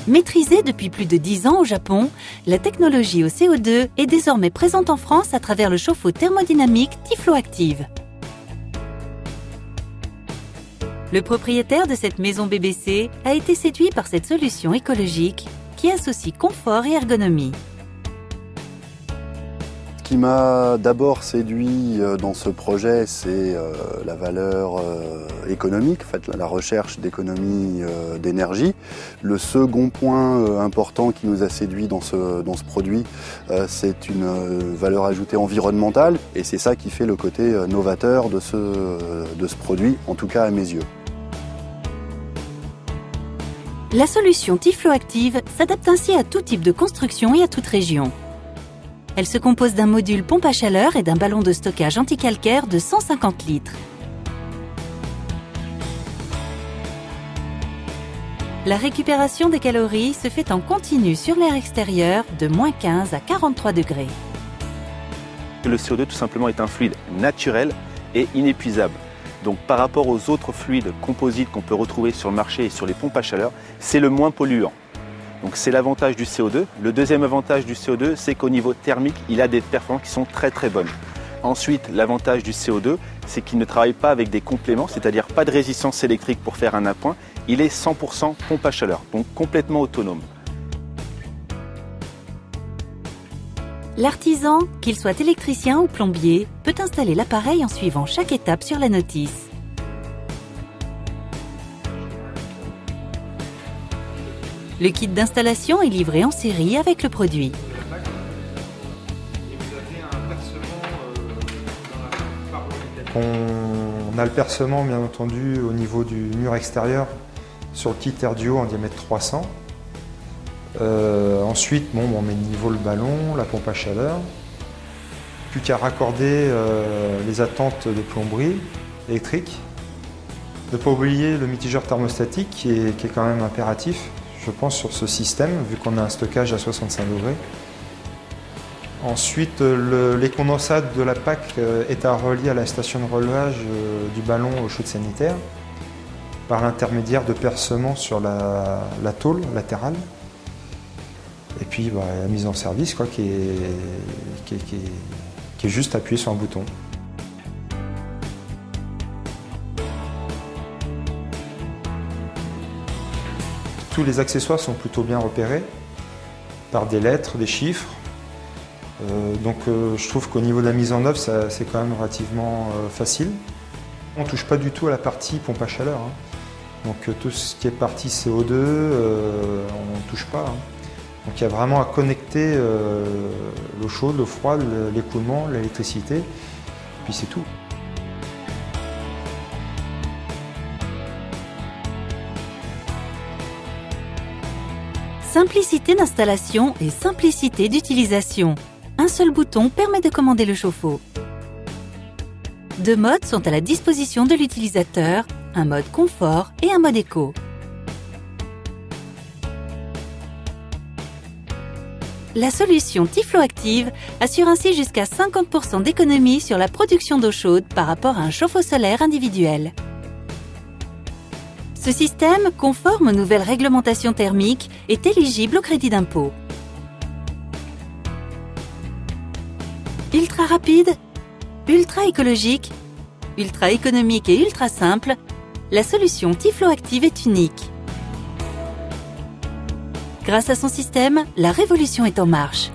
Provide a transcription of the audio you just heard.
Maîtrisée depuis plus de 10 ans au Japon, la technologie au CO2 est désormais présente en France à travers le chauffe-eau thermodynamique Tiflo-Active. Le propriétaire de cette maison BBC a été séduit par cette solution écologique qui associe confort et ergonomie. Ce qui m'a d'abord séduit dans ce projet, c'est la valeur économique, en fait, la recherche d'économie d'énergie. Le second point important qui nous a séduit dans ce produit, c'est une valeur ajoutée environnementale, et c'est ça qui fait le côté novateur de ce produit, en tout cas à mes yeux. La solution Tiflo-Active s'adapte ainsi à tout type de construction et à toute région. Elle se compose d'un module pompe à chaleur et d'un ballon de stockage anticalcaire de 150 litres. La récupération des calories se fait en continu sur l'air extérieur de -15 à 43 degrés. Le CO2 tout simplement est un fluide naturel et inépuisable. Donc par rapport aux autres fluides composites qu'on peut retrouver sur le marché et sur les pompes à chaleur, c'est le moins polluant. Donc c'est l'avantage du CO2. Le deuxième avantage du CO2, c'est qu'au niveau thermique, il a des performances qui sont très très bonnes. Ensuite, l'avantage du CO2, c'est qu'il ne travaille pas avec des compléments, c'est-à-dire pas de résistance électrique pour faire un appoint. Il est 100% pompe à chaleur, donc complètement autonome. L'artisan, qu'il soit électricien ou plombier, peut installer l'appareil en suivant chaque étape sur la notice. Le kit d'installation est livré en série avec le produit. On a le percement bien entendu au niveau du mur extérieur sur le kit AirDuo en diamètre 300. Ensuite, on met de niveau le ballon, la pompe à chaleur. Plus qu'à raccorder les attentes de plomberie électrique. Ne pas oublier le mitigeur thermostatique qui est quand même impératif, je pense, sur ce système, vu qu'on a un stockage à 65 degrés. Ensuite, les condensats de la PAC est à relier à la station de relevage du ballon aux chaudes sanitaires par l'intermédiaire de percements sur la tôle latérale. Et puis la mise en service qui est juste appuyer sur un bouton. Tous les accessoires sont plutôt bien repérés par des lettres, des chiffres. Donc je trouve qu'au niveau de la mise en œuvre, c'est quand même relativement facile. On ne touche pas du tout à la partie pompe à chaleur. Donc tout ce qui est partie CO2, on ne touche pas. Donc il y a vraiment à connecter l'eau chaude, l'eau froide, l'écoulement, l'électricité, puis c'est tout. Simplicité d'installation et simplicité d'utilisation. Un seul bouton permet de commander le chauffe-eau. Deux modes sont à la disposition de l'utilisateur, un mode confort et un mode éco. La solution Tiflo-Active assure ainsi jusqu'à 50% d'économie sur la production d'eau chaude par rapport à un chauffe-eau solaire individuel. Ce système, conforme aux nouvelles réglementations thermiques, est éligible au crédit d'impôt. Ultra rapide, ultra écologique, ultra économique et ultra simple, la solution Tiflo-Active est unique. Grâce à son système, la révolution est en marche.